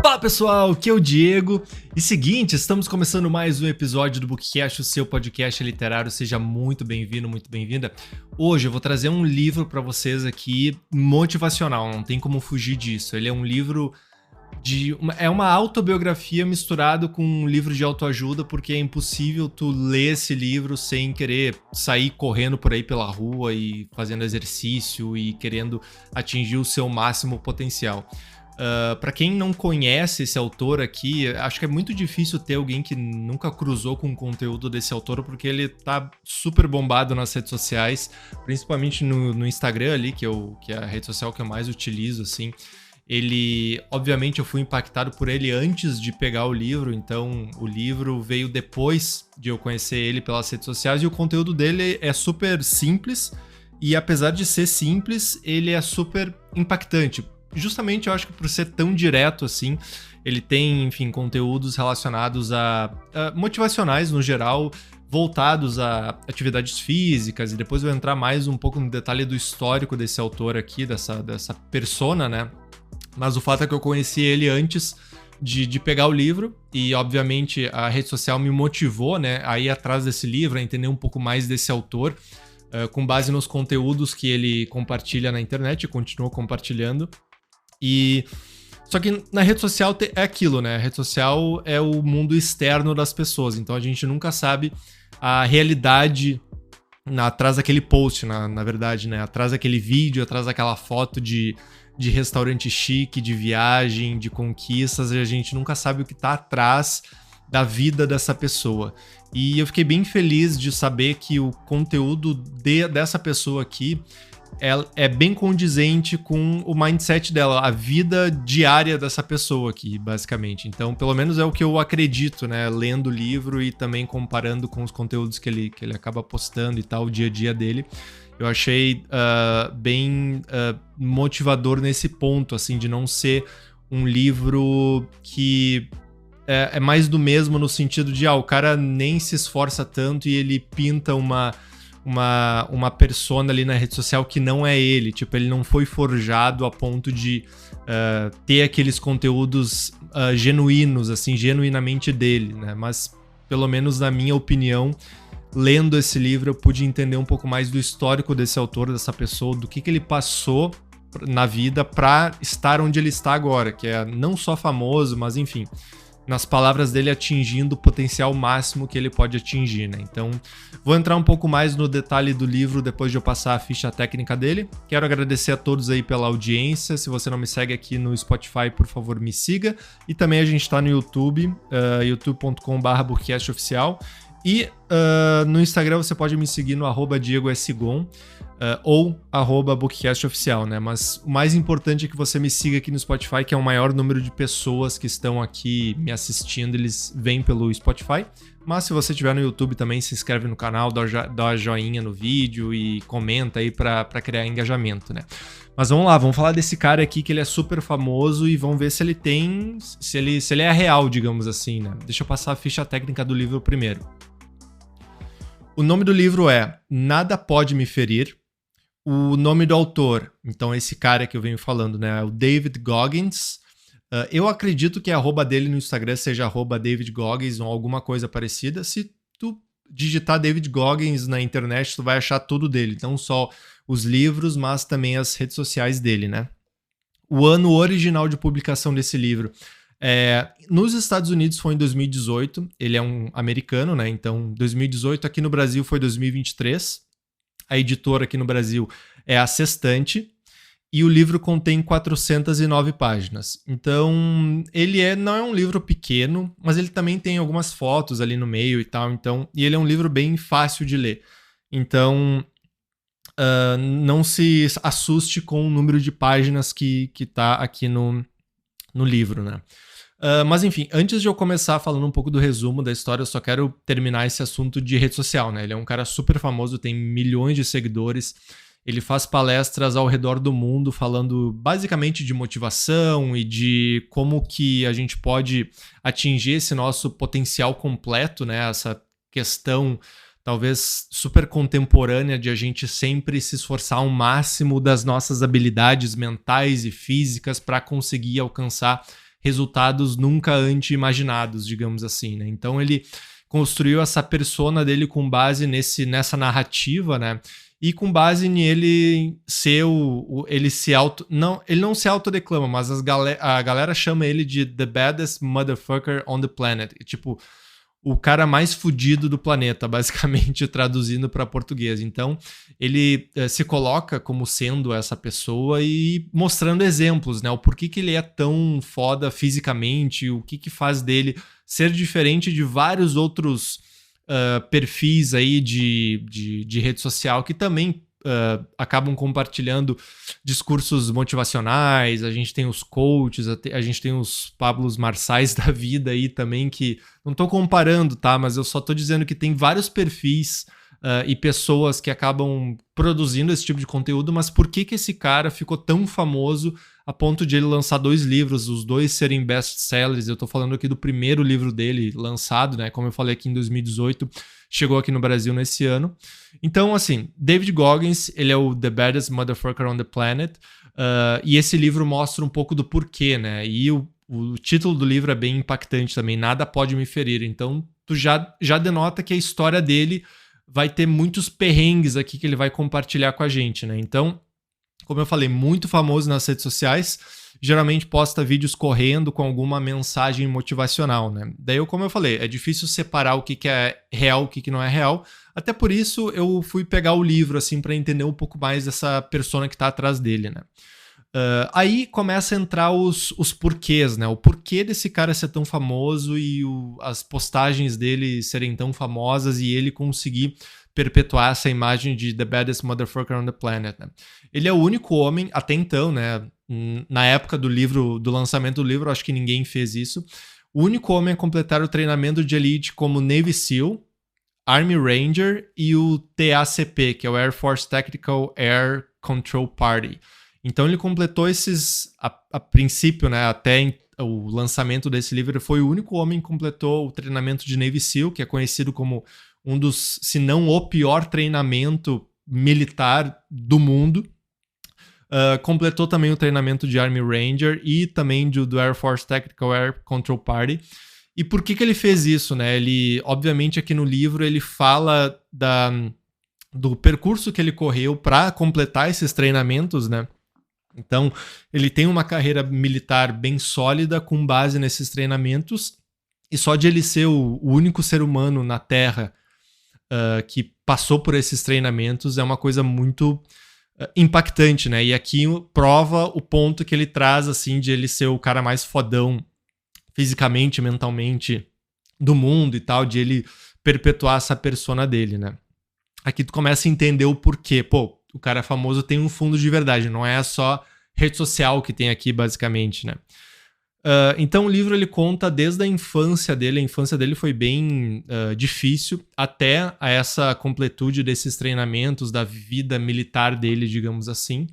Fala pessoal, aqui é o Diego. E seguinte, estamos começando mais um episódio do Bookcast, o seu podcast literário. Seja muito bem-vindo, muito bem-vinda. Hoje eu vou trazer um livro para vocês aqui motivacional, não tem como fugir disso. Ele é um livro é uma autobiografia misturado com um livro de autoajuda, porque é impossível tu ler esse livro sem querer sair correndo por aí pela rua e fazendo exercício e querendo atingir o seu máximo potencial. Para quem não conhece esse autor aqui, acho que é muito difícil ter alguém que nunca cruzou com o conteúdo desse autor, porque ele tá super bombado nas redes sociais, principalmente no Instagram ali, que é a rede social que eu mais utilizo, assim. Ele, obviamente, eu fui impactado por ele antes de pegar o livro, então o livro veio depois de eu conhecer ele pelas redes sociais, e o conteúdo dele é super simples, e apesar de ser simples, ele é super impactante. Justamente, eu acho que por ser tão direto assim, ele tem, enfim, conteúdos relacionados a motivacionais no geral, voltados a atividades físicas, e depois eu vou entrar mais um pouco no detalhe do histórico desse autor aqui, dessa persona, né? Mas o fato é que eu conheci ele antes de pegar o livro, e obviamente a rede social me motivou, né, a ir atrás desse livro, a entender um pouco mais desse autor, com base nos conteúdos que ele compartilha na internet e continua compartilhando. Só que na rede social é aquilo, né? A rede social é o mundo externo das pessoas, então a gente nunca sabe a realidade atrás daquele post, na verdade, né? Atrás daquele vídeo, atrás daquela foto de restaurante chique, de viagem, de conquistas, e a gente nunca sabe o que tá atrás da vida dessa pessoa. E eu fiquei bem feliz de saber que o conteúdo dessa pessoa aqui é bem condizente com o mindset dela, a vida diária dessa pessoa aqui, basicamente. Então, pelo menos é o que eu acredito, né? Lendo o livro e também comparando com os conteúdos que ele acaba postando e tal, o dia a dia dele. Eu achei bem motivador nesse ponto, assim, de não ser um livro que é mais do mesmo no sentido de, o cara nem se esforça tanto e ele pinta uma persona ali na rede social que não é ele. Tipo, ele não foi forjado a ponto de ter aqueles conteúdos genuínos, assim, genuinamente dele, né? Mas, pelo menos na minha opinião, lendo esse livro, eu pude entender um pouco mais do histórico desse autor, dessa pessoa, do que ele passou na vida para estar onde ele está agora, que é não só famoso, mas enfim, nas palavras dele, atingindo o potencial máximo que ele pode atingir, né? Então, vou entrar um pouco mais no detalhe do livro depois de eu passar a ficha técnica dele. Quero agradecer a todos aí pela audiência. Se você não me segue aqui no Spotify, por favor, me siga. E também a gente está no YouTube, youtube.com/bookcastoficial. E no Instagram você pode me seguir no @DiegoSgon ou @bookcastoficial, né? Mas o mais importante é que você me siga aqui no Spotify, que é o maior número de pessoas que estão aqui me assistindo, eles vêm pelo Spotify. Mas se você estiver no YouTube também, se inscreve no canal, dá joinha no vídeo e comenta aí para criar engajamento, né? Mas vamos lá, vamos falar desse cara aqui que ele é super famoso e vamos ver se ele é real, digamos assim, né? Deixa eu passar a ficha técnica do livro primeiro. O nome do livro é Nada Pode Me Ferir. O nome do autor, então esse cara que eu venho falando, né, é o David Goggins. Eu acredito que a arroba dele no Instagram seja @David Goggins ou alguma coisa parecida. Se tu digitar David Goggins na internet, tu vai achar tudo dele, não só os livros, mas também as redes sociais dele, né? O ano original de publicação desse livro nos Estados Unidos foi em 2018, ele é um americano, né? Então 2018, aqui no Brasil foi 2023. A editora aqui no Brasil é a Sextante, e o livro contém 409 páginas. Então, ele não é um livro pequeno, mas ele também tem algumas fotos ali no meio e tal. Então, e ele é um livro bem fácil de ler. Então, não se assuste com o número de páginas que tá aqui no livro, né? Mas enfim, antes de eu começar falando um pouco do resumo da história, eu só quero terminar esse assunto de rede social, né? Ele é um cara super famoso, tem milhões de seguidores, ele faz palestras ao redor do mundo falando basicamente de motivação e de como que a gente pode atingir esse nosso potencial completo, né? Essa questão talvez super contemporânea de a gente sempre se esforçar ao máximo das nossas habilidades mentais e físicas para conseguir alcançar resultados nunca antes imaginados, digamos assim, né? Então ele construiu essa persona dele com base nessa narrativa, né? E com base nele ser ele se auto... Não, ele não se autodeclama, mas a galera chama ele de The Baddest Motherfucker on the Planet. Tipo, o cara mais fudido do planeta, basicamente, traduzindo para português. Então, ele se coloca como sendo essa pessoa e mostrando exemplos, né? O porquê que ele é tão foda fisicamente, o que faz dele ser diferente de vários outros perfis aí de rede social que também acabam compartilhando discursos motivacionais. A gente tem os coaches, a gente tem os Pablos Marçais da vida aí também, que não tô comparando, tá? Mas eu só tô dizendo que tem vários perfis e pessoas que acabam produzindo esse tipo de conteúdo, mas por que esse cara ficou tão famoso a ponto de ele lançar 2 livros, os 2 serem best-sellers? Eu tô falando aqui do primeiro livro dele lançado, né? Como eu falei aqui em 2018, chegou aqui no Brasil nesse ano. Então, assim, David Goggins, ele é o The Baddest Motherfucker on the Planet, e esse livro mostra um pouco do porquê, né? E o título do livro é bem impactante também, Nada Pode Me Ferir. Então, tu já denota que a história dele vai ter muitos perrengues aqui que ele vai compartilhar com a gente, né? Então, como eu falei, muito famoso nas redes sociais, geralmente posta vídeos correndo com alguma mensagem motivacional, né? Daí, como eu falei, é difícil separar o que é real, o que não é real. Até por isso, eu fui pegar o livro, assim, para entender um pouco mais dessa persona que tá atrás dele, né? Aí começa a entrar os porquês, né? O porquê desse cara ser tão famoso e as postagens dele serem tão famosas e ele conseguir perpetuar essa imagem de The Baddest Motherfucker on the Planet, né? Ele é o único homem, até então, né? Na época do lançamento do livro, acho que ninguém fez isso. O único homem a completar o treinamento de elite como Navy SEAL, Army Ranger e o TACP, que é o Air Force Tactical Air Control Party. Então ele completou esses, a princípio, né, até o lançamento desse livro, ele foi o único homem que completou o treinamento de Navy SEAL, que é conhecido como um dos, se não o pior treinamento militar do mundo. Completou também o treinamento de Army Ranger e também do Air Force Tactical Air Control Party. E por que ele fez isso, né? Ele, obviamente, aqui no livro, ele fala do percurso que ele correu para completar esses treinamentos, né? Então, ele tem uma carreira militar bem sólida com base nesses treinamentos, e só de ele ser o único ser humano na Terra que passou por esses treinamentos é uma coisa muito impactante, né? E aqui prova o ponto que ele traz, assim, de ele ser o cara mais fodão fisicamente, mentalmente do mundo e tal, de ele perpetuar essa persona dele, né? Aqui tu começa a entender o porquê. Pô, o cara famoso tem um fundo de verdade, não é só rede social que tem aqui, basicamente, né? Então o livro ele conta desde a infância dele. A infância dele foi bem difícil até a essa completude desses treinamentos, da vida militar dele, digamos assim.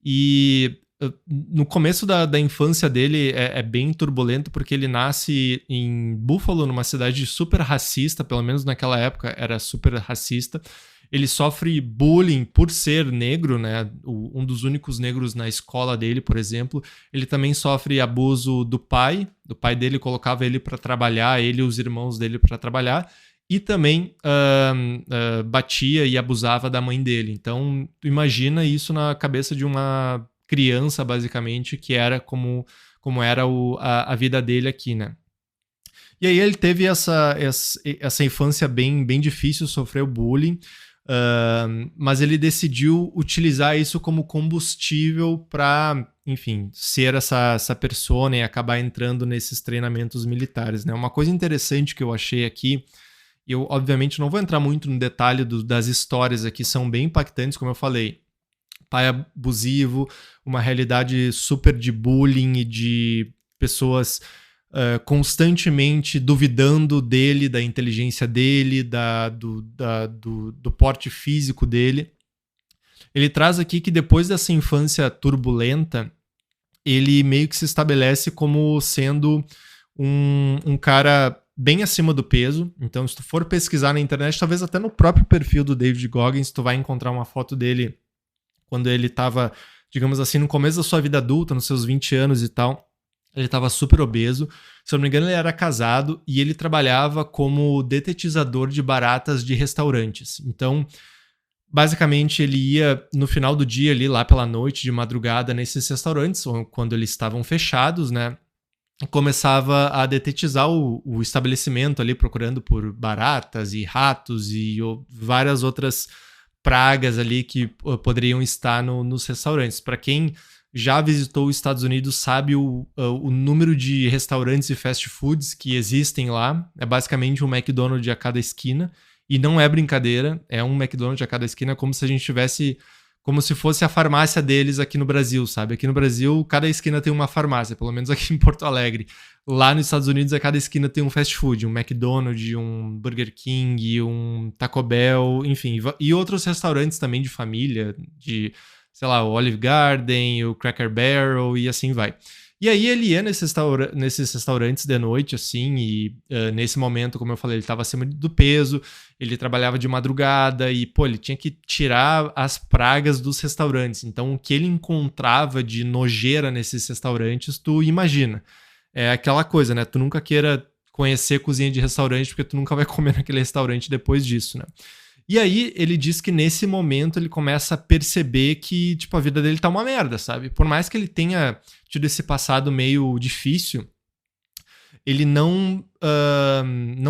E no começo da infância dele é bem turbulento, porque ele nasce em Buffalo, numa cidade super racista, pelo menos naquela época era super racista. Ele sofre bullying por ser negro, né? Um dos únicos negros na escola dele, por exemplo. Ele também sofre abuso do pai. O pai dele colocava ele para trabalhar, ele e os irmãos dele para trabalhar. E também batia e abusava da mãe dele. Então, tu imagina isso na cabeça de uma criança, basicamente, que era como era a vida dele aqui, né? E aí ele teve essa infância bem difícil, sofreu bullying. Mas ele decidiu utilizar isso como combustível para, enfim, ser essa persona e acabar entrando nesses treinamentos militares, né? Uma coisa interessante que eu achei aqui, eu obviamente não vou entrar muito no detalhe das histórias aqui, são bem impactantes, como eu falei. Pai abusivo, uma realidade super de bullying e de pessoas constantemente duvidando dele, da inteligência dele, do porte físico dele. Ele traz aqui que depois dessa infância turbulenta, ele meio que se estabelece como sendo um cara bem acima do peso. Então, se tu for pesquisar na internet, talvez até no próprio perfil do David Goggins, tu vai encontrar uma foto dele quando ele estava, digamos assim, no começo da sua vida adulta, nos seus 20 anos e tal. Ele estava super obeso. Se eu não me engano, ele era casado e ele trabalhava como detetizador de baratas de restaurantes. Então, basicamente, ele ia no final do dia ali, lá pela noite, de madrugada, nesses restaurantes, quando eles estavam fechados, né? Começava a detetizar o estabelecimento ali, procurando por baratas e ratos e várias outras pragas ali que poderiam estar nos restaurantes. Para quem já visitou os Estados Unidos sabe o número de restaurantes e fast foods que existem lá. É basicamente um McDonald's a cada esquina. E não é brincadeira, é um McDonald's a cada esquina, como se a gente tivesse... Como se fosse a farmácia deles aqui no Brasil, sabe? Aqui no Brasil, cada esquina tem uma farmácia, pelo menos aqui em Porto Alegre. Lá nos Estados Unidos, a cada esquina tem um fast food, um McDonald's, um Burger King, um Taco Bell, enfim. E outros restaurantes também de família, de, sei lá, o Olive Garden, o Cracker Barrel e assim vai. E aí ele ia nesses restaurantes de noite, assim, e nesse momento, como eu falei, ele estava acima do peso, ele trabalhava de madrugada e, pô, ele tinha que tirar as pragas dos restaurantes. Então, o que ele encontrava de nojeira nesses restaurantes, tu imagina. É aquela coisa, né? Tu nunca queira conhecer cozinha de restaurante, porque tu nunca vai comer naquele restaurante depois disso, né? E aí, ele diz que nesse momento ele começa a perceber que, tipo, a vida dele tá uma merda, sabe? Por mais que ele tenha tido esse passado meio difícil, ele não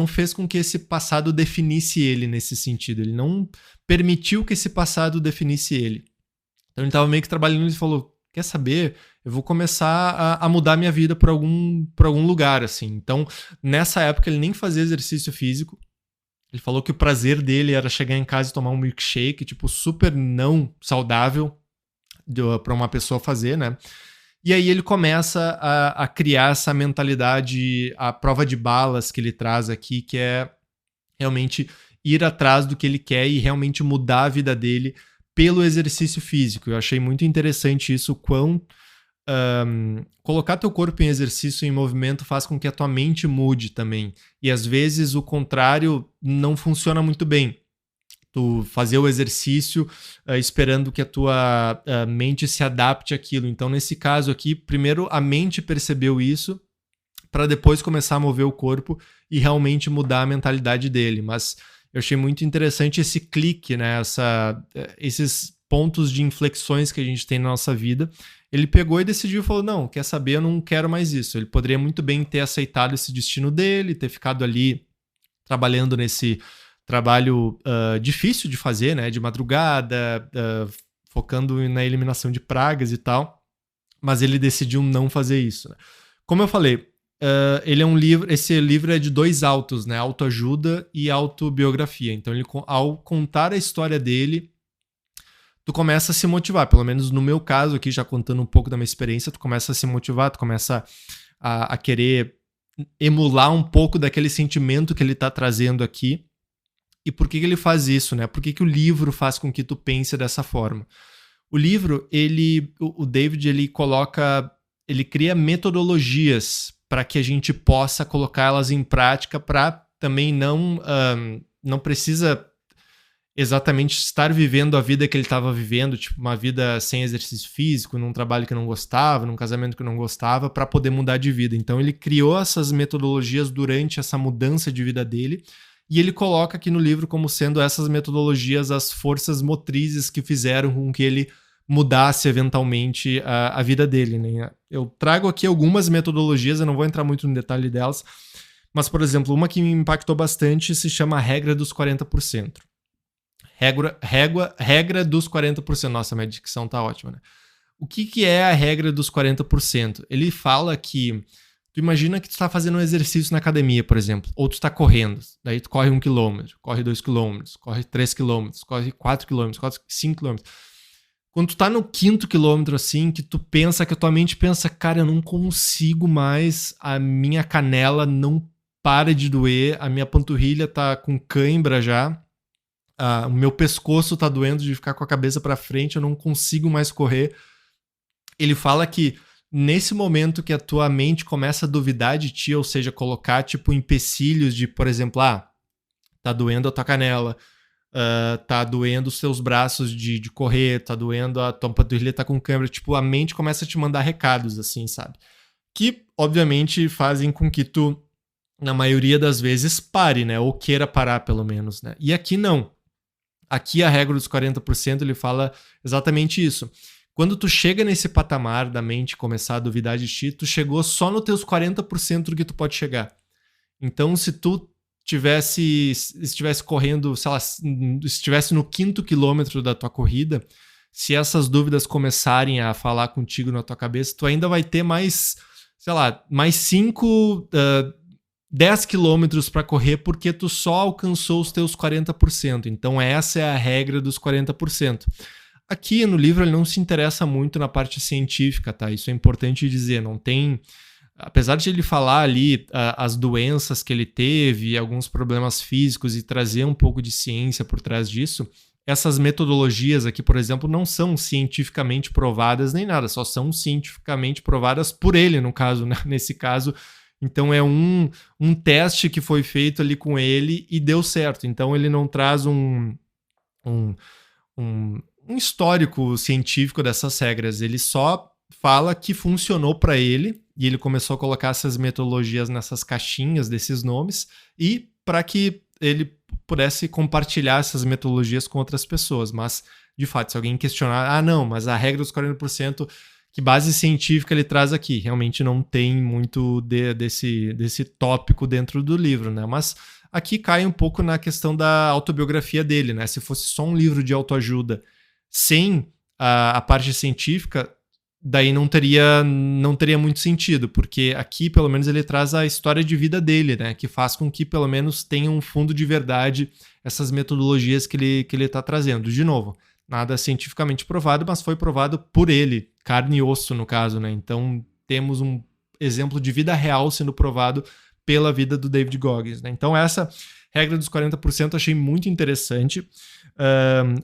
fez com que esse passado definisse ele nesse sentido. Ele não permitiu que esse passado definisse ele. Então ele tava meio que trabalhando e falou, quer saber? Eu vou começar a mudar minha vida por algum lugar, assim. Então, nessa época, ele nem fazia exercício físico. Ele falou que o prazer dele era chegar em casa e tomar um milkshake, tipo, super não saudável para uma pessoa fazer, né? E aí ele começa a criar essa mentalidade, a prova de balas que ele traz aqui, que é realmente ir atrás do que ele quer e realmente mudar a vida dele pelo exercício físico. Eu achei muito interessante isso, quão colocar teu corpo em exercício, em movimento, faz com que a tua mente mude também. E às vezes o contrário não funciona muito bem. Tu fazer o exercício esperando que a tua mente se adapte àquilo. Então, nesse caso aqui, primeiro a mente percebeu isso para depois começar a mover o corpo e realmente mudar a mentalidade dele. Mas eu achei muito interessante esse clique, né? Esses pontos de inflexões que a gente tem na nossa vida. Ele pegou e decidiu e falou, não, quer saber, eu não quero mais isso. Ele poderia muito bem ter aceitado esse destino dele, ter ficado ali trabalhando nesse trabalho difícil de fazer, né? De madrugada, focando na eliminação de pragas e tal. Mas ele decidiu não fazer isso, né? Como eu falei, ele é um livro. Esse livro é de 2 autos, né? Autoajuda e autobiografia. Então, ele, ao contar a história dele, tu começa a se motivar. Pelo menos no meu caso aqui, já contando um pouco da minha experiência, tu começa a se motivar, tu começa a querer emular um pouco daquele sentimento que ele tá trazendo aqui. E por que ele faz isso, né? Por que o livro faz com que tu pense dessa forma? O livro, o David, ele cria metodologias para que a gente possa colocá-las em prática, para também não precisa exatamente estar vivendo a vida que ele estava vivendo, tipo uma vida sem exercício físico, num trabalho que não gostava, num casamento que não gostava, para poder mudar de vida. Então ele criou essas metodologias durante essa mudança de vida dele, e ele coloca aqui no livro como sendo essas metodologias as forças motrizes que fizeram com que ele mudasse eventualmente a vida dele, né? Eu trago aqui algumas metodologias, eu não vou entrar muito no detalhe delas, mas, por exemplo, uma que me impactou bastante se chama a regra dos 40%. Regra dos 40%. Nossa, minha dicção tá ótima, né? O que é a regra dos 40%? Ele fala que tu imagina que tu tá fazendo um exercício na academia, por exemplo, ou tu tá correndo, daí tu corre 1 quilômetro, corre 2 quilômetros, corre 3 quilômetros, corre 4 quilômetros, corre 5 quilômetros. Quando tu tá no 5º quilômetro, assim, que tu pensa, que a tua mente pensa, cara, eu não consigo mais, a minha canela não para de doer, a minha panturrilha tá com cãibra já, o meu pescoço tá doendo de ficar com a cabeça pra frente, eu não consigo mais correr. Ele fala que nesse momento que a tua mente começa a duvidar de ti, ou seja, colocar tipo empecilhos de, por exemplo, tá doendo a tua canela, tá doendo os teus braços de correr, tá doendo a tua panturrilha, tá com câimbra, tipo, a mente começa a te mandar recados, assim, sabe? que obviamente fazem com que tu, na maioria das vezes, pare, né? Ou queira parar, pelo menos, né? E aqui não. Aqui a regra dos 40%, ele fala exatamente isso. Quando tu chega nesse patamar da mente começar a duvidar de ti, tu chegou só nos teus 40% do que tu pode chegar. Então, se tu estivesse correndo, sei lá, estivesse no 5º quilômetro da tua corrida, se essas dúvidas começarem a falar contigo na tua cabeça, tu ainda vai ter mais, sei lá, mais 10 quilômetros para correr porque tu só alcançou os teus 40%. Então essa é a regra dos 40%. Aqui no livro ele não se interessa muito na parte científica, tá? Isso é importante dizer, não tem... Apesar de ele falar ali as doenças que ele teve, alguns problemas físicos e trazer um pouco de ciência por trás disso, essas metodologias aqui, por exemplo, não são cientificamente provadas nem nada, só são cientificamente provadas por ele, no caso, né? Nesse caso. Então é um teste que foi feito ali com ele e deu certo. Então ele não traz um histórico científico dessas regras, ele só fala que funcionou para ele e ele começou a colocar essas metodologias nessas caixinhas desses nomes e para que ele pudesse compartilhar essas metodologias com outras pessoas. Mas, de fato, se alguém questionar, não, mas a regra dos 40%, que base científica ele traz aqui? Realmente não tem muito desse tópico dentro do livro, né? Mas aqui cai um pouco na questão da autobiografia dele, né? Se fosse só um livro de autoajuda sem a parte científica, daí não teria muito sentido, porque aqui, pelo menos, ele traz a história de vida dele, né? Que faz com que, pelo menos, tenha um fundo de verdade essas metodologias que ele está trazendo. De novo, nada cientificamente provado, mas foi provado por ele, carne e osso, no caso, né? Então, temos um exemplo de vida real sendo provado pela vida do David Goggins, né? Então, essa regra dos 40% eu achei muito interessante.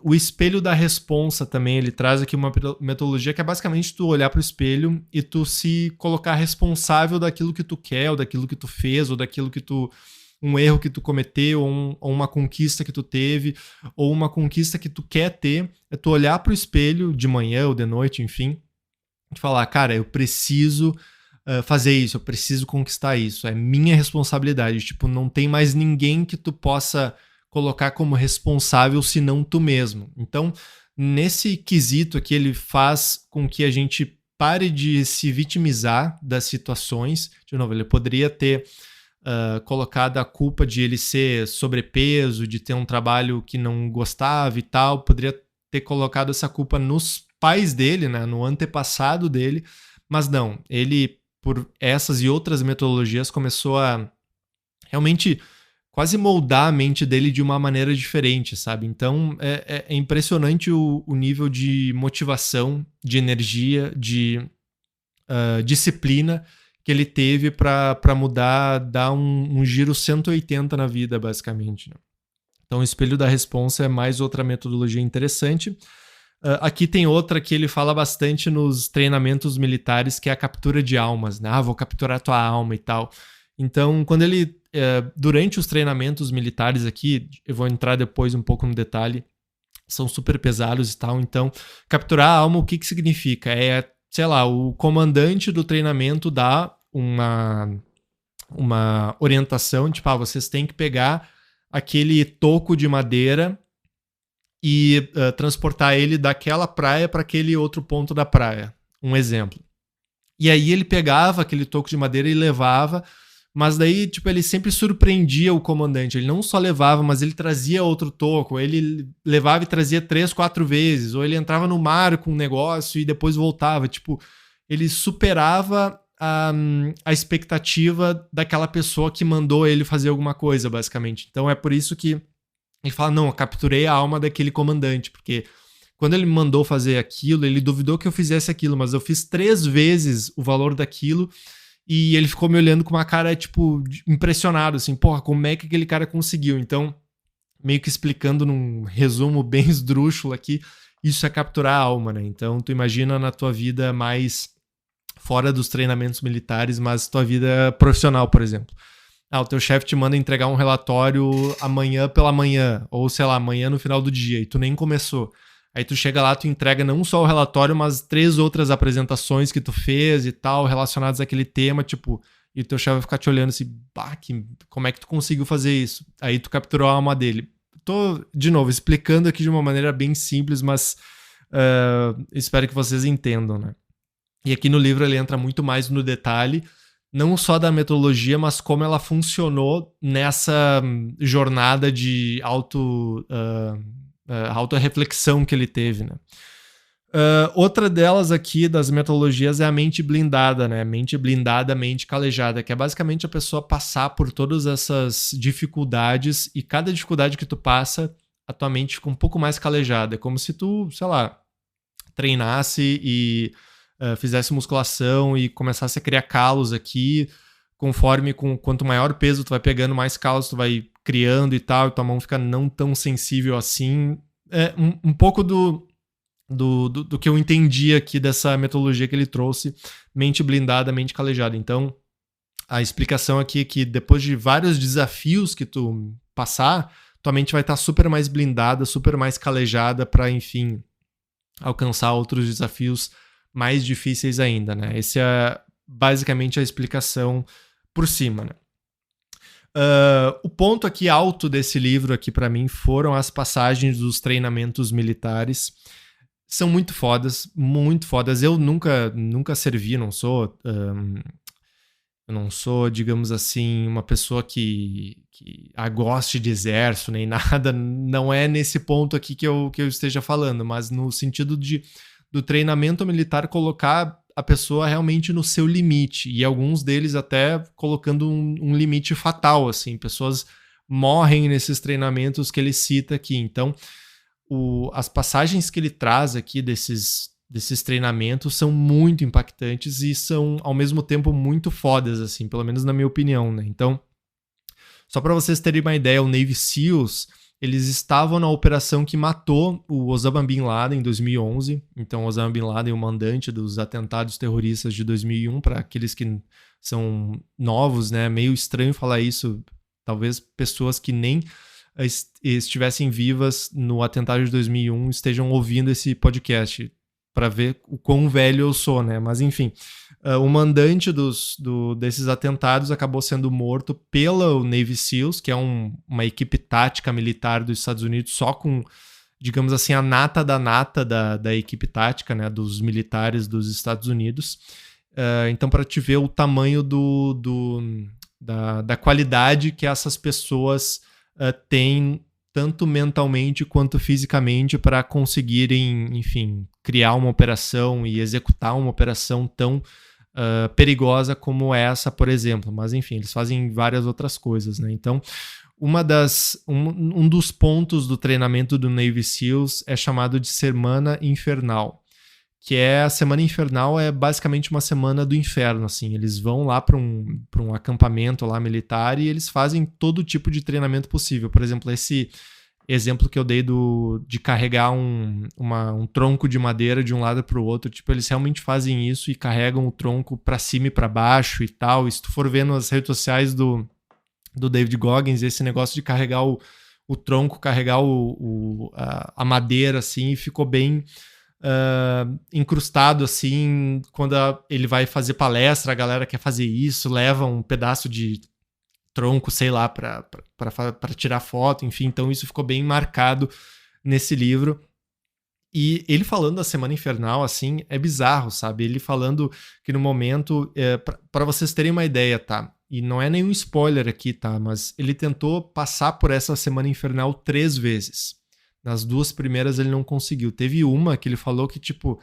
O espelho da responsa também, ele traz aqui uma metodologia que é basicamente tu olhar para o espelho e tu se colocar responsável daquilo que tu quer, ou daquilo que tu fez, ou daquilo que um erro que tu cometeu, ou uma conquista que tu teve, ou uma conquista que tu quer ter, é tu olhar para o espelho de manhã ou de noite, enfim, e falar, cara, eu preciso fazer isso, eu preciso conquistar isso, é minha responsabilidade, tipo, não tem mais ninguém que tu possa colocar como responsável senão tu mesmo. Então, nesse quesito aqui, ele faz com que a gente pare de se vitimizar das situações. De novo, ele poderia ter colocado a culpa de ele ser sobrepeso, de ter um trabalho que não gostava e tal, poderia ter colocado essa culpa nos pais dele, né, no antepassado dele, mas não, ele, por essas e outras metodologias, começou a realmente quase moldar a mente dele de uma maneira diferente, sabe? Então é impressionante o nível de motivação, de energia, de disciplina que ele teve para mudar, dar um giro 180 na vida, basicamente, né? Então o espelho da responsa é mais outra metodologia interessante. Aqui tem outra que ele fala bastante nos treinamentos militares, que é a captura de almas, né? Vou capturar tua alma e tal. Então, quando ele, durante os treinamentos militares aqui, eu vou entrar depois um pouco no detalhe, são super pesados e tal, então, capturar a alma, o que significa? Sei lá, o comandante do treinamento dá uma orientação, tipo, vocês têm que pegar aquele toco de madeira e transportar ele daquela praia para aquele outro ponto da praia, um exemplo. E aí ele pegava aquele toco de madeira e levava, mas daí, tipo, ele sempre surpreendia o comandante. Ele não só levava, mas ele trazia outro toco. Ele levava e trazia 3, 4 vezes. Ou ele entrava no mar com um negócio e depois voltava. Tipo, ele superava a expectativa daquela pessoa que mandou ele fazer alguma coisa, basicamente. Então é por isso que ele fala, não, eu capturei a alma daquele comandante. Porque quando ele me mandou fazer aquilo, ele duvidou que eu fizesse aquilo, mas eu fiz 3 vezes o valor daquilo. E ele ficou me olhando com uma cara, tipo, impressionado, assim, porra, como é que aquele cara conseguiu? Então, meio que explicando num resumo bem esdrúxulo aqui, isso é capturar a alma, né? Então, tu imagina na tua vida mais fora dos treinamentos militares, mas tua vida profissional, por exemplo. O teu chefe te manda entregar um relatório amanhã pela manhã, ou sei lá, amanhã no final do dia, e tu nem começou. Aí tu chega lá, tu entrega não só o relatório, mas 3 outras apresentações que tu fez e tal, relacionadas àquele tema, tipo, e o teu chefe vai ficar te olhando assim, bah, como é que tu conseguiu fazer isso? Aí tu capturou a alma dele. Tô, de novo, explicando aqui de uma maneira bem simples, mas espero que vocês entendam, né? E aqui no livro ele entra muito mais no detalhe, não só da metodologia, mas como ela funcionou nessa jornada de autorreflexão que ele teve, né? Outra delas aqui das metodologias é a mente blindada, né? Mente blindada, mente calejada, que é basicamente a pessoa passar por todas essas dificuldades e cada dificuldade que tu passa, a tua mente fica um pouco mais calejada. É como se tu, sei lá, treinasse e fizesse musculação e começasse a criar calos aqui, conforme quanto maior peso tu vai pegando, mais calos tu vai criando e tal, e tua mão fica não tão sensível assim. É um pouco do que eu entendi aqui dessa metodologia que ele trouxe, mente blindada, mente calejada. Então, a explicação aqui é que depois de vários desafios que tu passar, tua mente vai estar super mais blindada, super mais calejada para, enfim, alcançar outros desafios mais difíceis ainda, né? Essa é basicamente a explicação por cima, né? O ponto aqui alto desse livro aqui para mim foram as passagens dos treinamentos militares. São muito fodas, muito fodas. Eu nunca servi, não sou, digamos assim, uma pessoa que goste de exército nem nada. Não é nesse ponto aqui que eu esteja falando, mas no sentido do treinamento militar colocar a pessoa realmente no seu limite, e alguns deles até colocando um limite fatal, assim, pessoas morrem nesses treinamentos que ele cita aqui. Então, as passagens que ele traz aqui desses treinamentos são muito impactantes e são, ao mesmo tempo, muito fodas, assim, pelo menos na minha opinião, né? Então, só para vocês terem uma ideia, o Navy SEALs, eles estavam na operação que matou o Osama Bin Laden em 2011. Então, Osama Bin Laden, o mandante dos atentados terroristas de 2001, para aqueles que são novos, né? Meio estranho falar isso. Talvez pessoas que nem estivessem vivas no atentado de 2001 estejam ouvindo esse podcast para ver o quão velho eu sou, né? Mas enfim, o mandante desses atentados acabou sendo morto pela Navy SEALs, que é uma equipe tática militar dos Estados Unidos, só com, digamos assim, a nata da nata da equipe tática, né? Dos militares dos Estados Unidos. Então, para te ver o tamanho da qualidade que essas pessoas têm, tanto mentalmente quanto fisicamente, para conseguirem, enfim, criar uma operação e executar uma operação tão perigosa como essa, por exemplo. Mas, enfim, eles fazem várias outras coisas, né? Então, um dos pontos do treinamento do Navy SEALs é chamado de Semana Infernal, que a Semana Infernal é basicamente uma semana do inferno, assim. Eles vão lá para um acampamento lá militar e eles fazem todo tipo de treinamento possível. Por exemplo, esse exemplo que eu dei de carregar um tronco de madeira de um lado para o outro, tipo, eles realmente fazem isso e carregam o tronco para cima e para baixo e tal. E se tu for ver nas redes sociais do David Goggins, esse negócio de carregar o tronco, carregar a madeira, assim, ficou bem incrustado, assim. Quando ele vai fazer palestra, a galera quer fazer isso, leva um pedaço de tronco, sei lá, para tirar foto, enfim. Então isso ficou bem marcado nesse livro. E ele falando da Semana Infernal, assim, é bizarro, sabe? Ele falando que no momento, para vocês terem uma ideia, tá? E não é nenhum spoiler aqui, tá? Mas ele tentou passar por essa Semana Infernal 3 vezes. Nas 2 primeiras ele não conseguiu. Teve uma que ele falou que, tipo,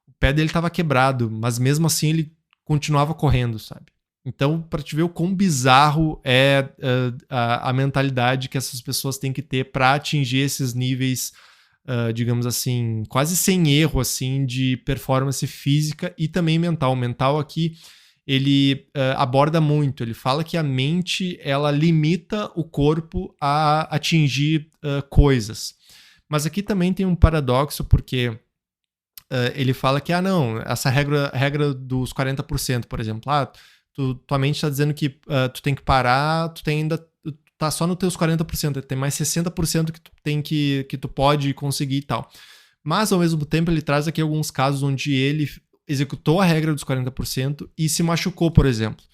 o pé dele tava quebrado, mas mesmo assim ele continuava correndo, sabe? Então, para te ver o quão bizarro é a mentalidade que essas pessoas têm que ter para atingir esses níveis, digamos assim, quase sem erro, assim, de performance física e também mental. O mental aqui, ele aborda muito. Ele fala que a mente, ela limita o corpo a atingir coisas. Mas aqui também tem um paradoxo, porque ele fala que, não, essa regra dos 40%, por exemplo, tua mente está dizendo que tu tem que parar, tu tá só nos teus 40%, tem mais 60% que tu tem que tu pode conseguir e tal. Mas, ao mesmo tempo, ele traz aqui alguns casos onde ele executou a regra dos 40% e se machucou, por exemplo.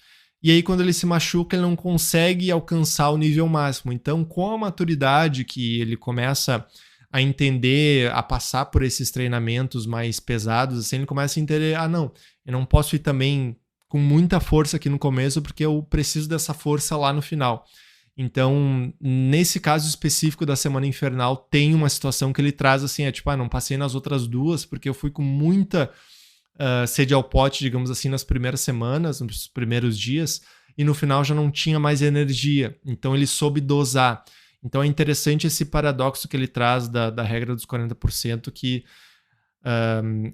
E aí, quando ele se machuca, ele não consegue alcançar o nível máximo. Então, com a maturidade que ele começa a entender, a passar por esses treinamentos mais pesados, assim, ele começa a entender, não, eu não posso ir também com muita força aqui no começo, porque eu preciso dessa força lá no final. Então, nesse caso específico da Semana Infernal, tem uma situação que ele traz assim, não passei nas outras duas, porque eu fui com muita sede ao pote, digamos assim, nas primeiras semanas, nos primeiros dias, e no final já não tinha mais energia. Então ele soube dosar. Então é interessante esse paradoxo que ele traz da regra dos 40%, que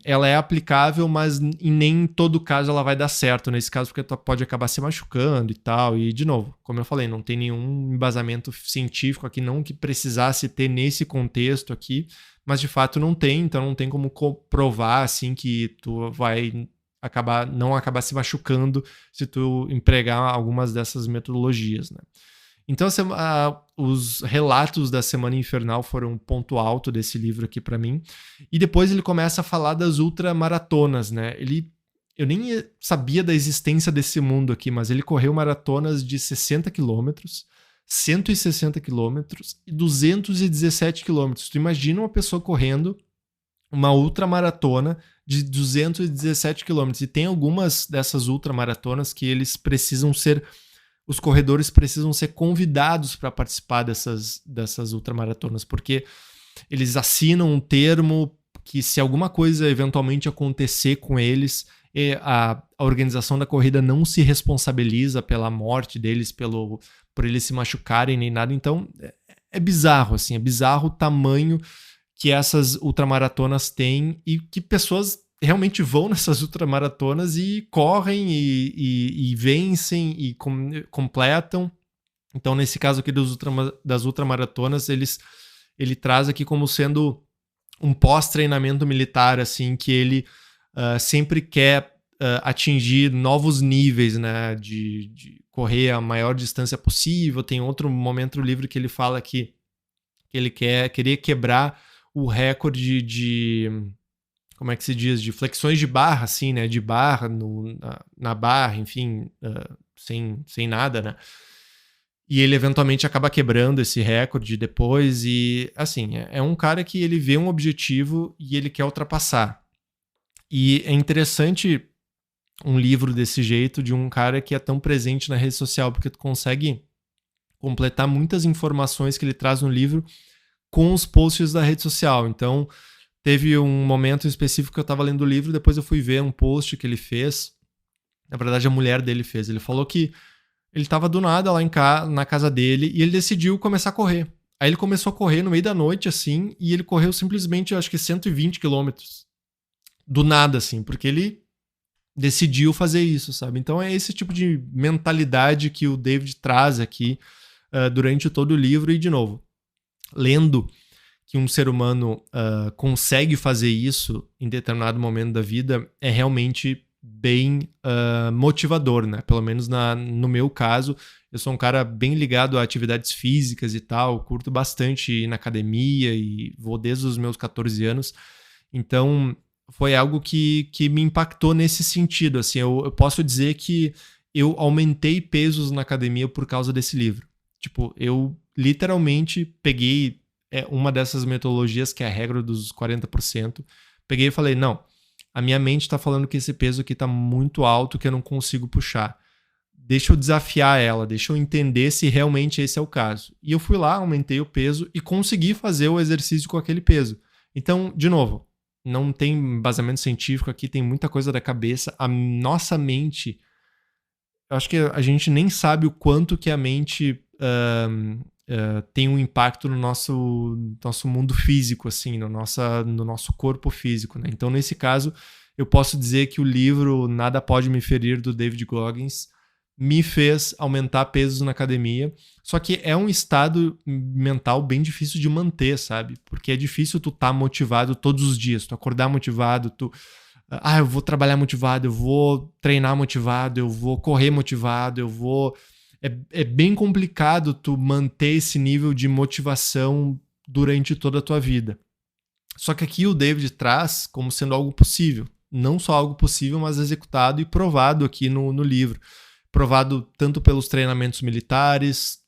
ela é aplicável, mas em nem todo caso ela vai dar certo. Nesse caso, porque tu pode acabar se machucando e tal. E, de novo, como eu falei, não tem nenhum embasamento científico aqui, não que precisasse ter nesse contexto aqui, mas de fato não tem, então não tem como comprovar assim que tu vai não acabar se machucando se tu empregar algumas dessas metodologias, né? Então os relatos da Semana Infernal foram um ponto alto desse livro aqui para mim. E depois ele começa a falar das ultramaratonas, né? Eu nem sabia da existência desse mundo aqui, mas ele correu maratonas de 60 quilômetros, 160 quilômetros e 217 quilômetros. Tu imagina uma pessoa correndo uma ultramaratona de 217 quilômetros. E tem algumas dessas ultramaratonas que os corredores precisam ser convidados para participar dessas ultramaratonas, porque eles assinam um termo que, se alguma coisa eventualmente acontecer com eles, a organização da corrida não se responsabiliza pela morte deles, por eles se machucarem nem nada. Então é bizarro, assim, é bizarro o tamanho que essas ultramaratonas têm e que pessoas realmente vão nessas ultramaratonas e correm e vencem e completam. Então, nesse caso aqui das ultramaratonas, ele traz aqui como sendo um pós-treinamento militar, assim, que ele sempre quer atingir novos níveis, né, de correr a maior distância possível. Tem outro momento do livro que ele fala que ele queria quebrar o recorde como é que se diz, de flexões de barra, assim, né, de barra na barra, enfim, sem nada, né. E ele eventualmente acaba quebrando esse recorde depois e, assim, é um cara que ele vê um objetivo e ele quer ultrapassar. E é interessante um livro desse jeito, de um cara que é tão presente na rede social, porque tu consegue completar muitas informações que ele traz no livro com os posts da rede social. Então, teve um momento específico que eu estava lendo o livro, depois eu fui ver um post que ele fez. Na verdade, a mulher dele fez. Ele falou que ele estava do nada lá na casa dele e ele decidiu começar a correr. Aí ele começou a correr no meio da noite, assim, e ele correu simplesmente, acho que 120 quilômetros. Do nada, assim, porque ele decidiu fazer isso, sabe? Então é esse tipo de mentalidade que o David traz aqui durante todo o livro. E, de novo, lendo que um ser humano consegue fazer isso em determinado momento da vida é realmente bem motivador, né? Pelo menos no meu caso, eu sou um cara bem ligado a atividades físicas e tal, curto bastante ir na academia e vou desde os meus 14 anos. Então, foi algo que me impactou nesse sentido. Assim, eu posso dizer que eu aumentei pesos na academia por causa desse livro. Tipo, eu literalmente peguei uma dessas metodologias, que é a regra dos 40%, peguei e falei, não, a minha mente está falando que esse peso aqui está muito alto, que eu não consigo puxar. Deixa eu desafiar ela, deixa eu entender se realmente esse é o caso. E eu fui lá, aumentei o peso e consegui fazer o exercício com aquele peso. Então, de novo, não tem embasamento científico aqui, tem muita coisa da cabeça. A nossa mente, eu acho que a gente nem sabe o quanto que a mente tem um impacto no nosso mundo físico, assim, no nosso corpo físico, né? Então, nesse caso, eu posso dizer que o livro Nada Pode Me Ferir, do David Goggins, me fez aumentar pesos na academia. Só que é um estado mental bem difícil de manter, sabe? Porque é difícil tu estar motivado todos os dias, tu acordar motivado, eu vou trabalhar motivado, eu vou treinar motivado, eu vou correr motivado, É bem complicado tu manter esse nível de motivação durante toda a tua vida. Só que aqui o David traz como sendo algo possível. Não só algo possível, mas executado e provado aqui no livro. Provado tanto pelos treinamentos militares,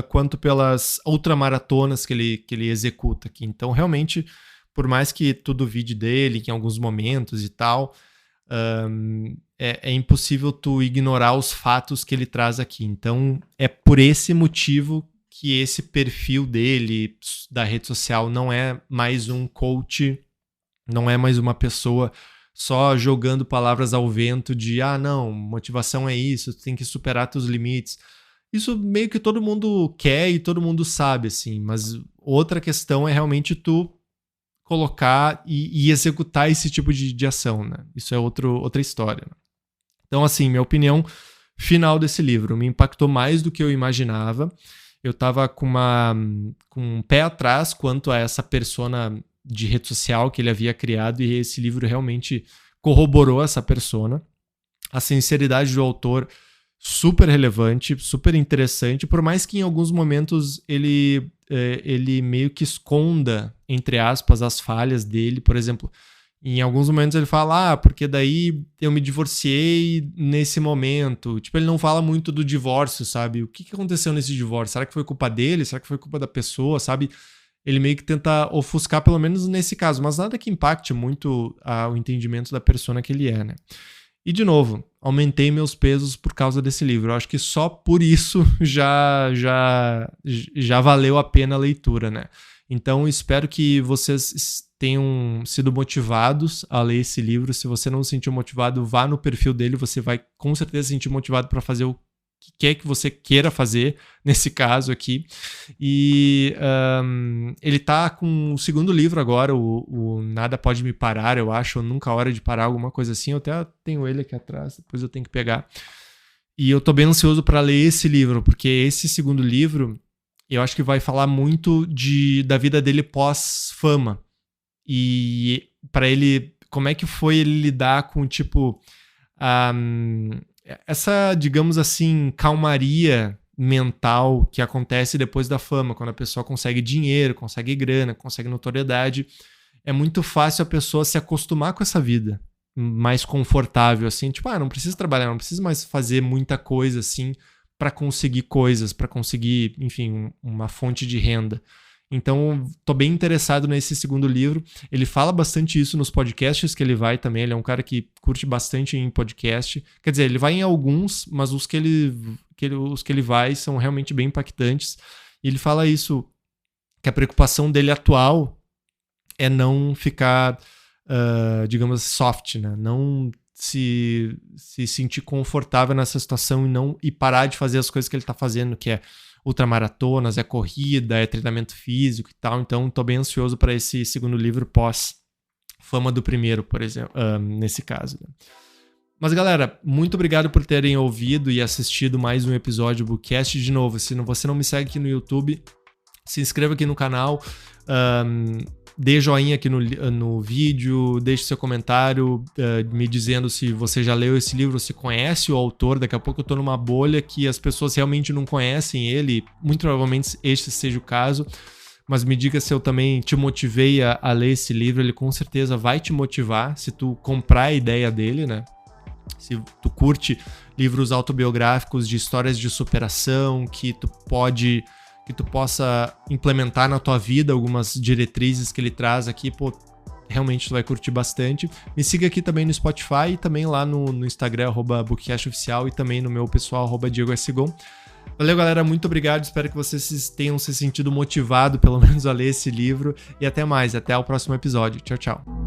quanto pelas ultramaratonas que ele executa aqui. Então, realmente, por mais que tu duvide dele em alguns momentos e tal, é impossível tu ignorar os fatos que ele traz aqui. Então, é por esse motivo que esse perfil dele, da rede social, não é mais um coach, não é mais uma pessoa só jogando palavras ao vento de, não, motivação é isso, tu tem que superar teus limites. Isso meio que todo mundo quer e todo mundo sabe, assim, mas outra questão é realmente tu colocar e executar esse tipo de ação, né? Isso é outra história. Né? Então, assim, minha opinião final desse livro me impactou mais do que eu imaginava. Eu tava com um pé atrás quanto a essa persona de rede social que ele havia criado, e esse livro realmente corroborou essa persona. A sinceridade do autor, super relevante, super interessante, por mais que em alguns momentos ele meio que esconda, entre aspas, as falhas dele. Por exemplo, em alguns momentos ele fala, porque daí eu me divorciei nesse momento. Tipo, ele não fala muito do divórcio, sabe? O que aconteceu nesse divórcio? Será que foi culpa dele? Será que foi culpa da pessoa, sabe? Ele meio que tenta ofuscar, pelo menos nesse caso, mas nada que impacte muito o entendimento da persona que ele é, né? E, de novo, aumentei meus pesos por causa desse livro. Eu acho que só por isso já valeu a pena a leitura, né? Então, espero que vocês tenham sido motivados a ler esse livro. Se você não se sentiu motivado, vá no perfil dele. Você vai com certeza se sentir motivado para fazer o que quer que você queira fazer, nesse caso aqui. E ele tá com o segundo livro agora, o Nada Pode Me Parar, eu acho, ou Nunca Hora de Parar, alguma coisa assim. Eu até tenho ele aqui atrás, depois eu tenho que pegar. E eu tô bem ansioso para ler esse livro, porque esse segundo livro, eu acho que vai falar muito da vida dele pós-fama. E para ele, como é que foi ele lidar com, tipo, essa, digamos assim, calmaria mental que acontece depois da fama, quando a pessoa consegue dinheiro, consegue grana, consegue notoriedade. É muito fácil a pessoa se acostumar com essa vida mais confortável, assim, tipo, não preciso trabalhar, não preciso mais fazer muita coisa, assim, para conseguir coisas, para conseguir, enfim, uma fonte de renda. Então, tô bem interessado nesse segundo livro. Ele fala bastante isso nos podcasts que ele vai também. Ele é um cara que curte bastante em podcast. Quer dizer, ele vai em alguns, mas os que ele vai são realmente bem impactantes. E ele fala isso, que a preocupação dele atual é não ficar, digamos, soft, né? Não se sentir confortável nessa situação e parar de fazer as coisas que ele tá fazendo, que é ultramaratonas, é corrida, é treinamento físico e tal. Então, tô bem ansioso para esse segundo livro pós-fama do primeiro, por exemplo, nesse caso. Né? Mas, galera, muito obrigado por terem ouvido e assistido mais um episódio do Bookcast. De novo, se você não me segue aqui no YouTube, se inscreva aqui no canal, dê joinha aqui no vídeo, deixe seu comentário me dizendo se você já leu esse livro, se conhece o autor. Daqui a pouco eu tô numa bolha que as pessoas realmente não conhecem ele, muito provavelmente este seja o caso, mas me diga se eu também te motivei a ler esse livro. Ele com certeza vai te motivar se tu comprar a ideia dele, né? Se tu curte livros autobiográficos de histórias de superação, que tu possa implementar na tua vida algumas diretrizes que ele traz aqui, realmente tu vai curtir bastante. Me siga aqui também no Spotify e também lá no Instagram, @bookcastoficial, e também no meu pessoal, @DiegoSgon. Valeu, galera, muito obrigado, espero que vocês tenham se sentido motivado, pelo menos, a ler esse livro, e até mais, até o próximo episódio. Tchau, tchau.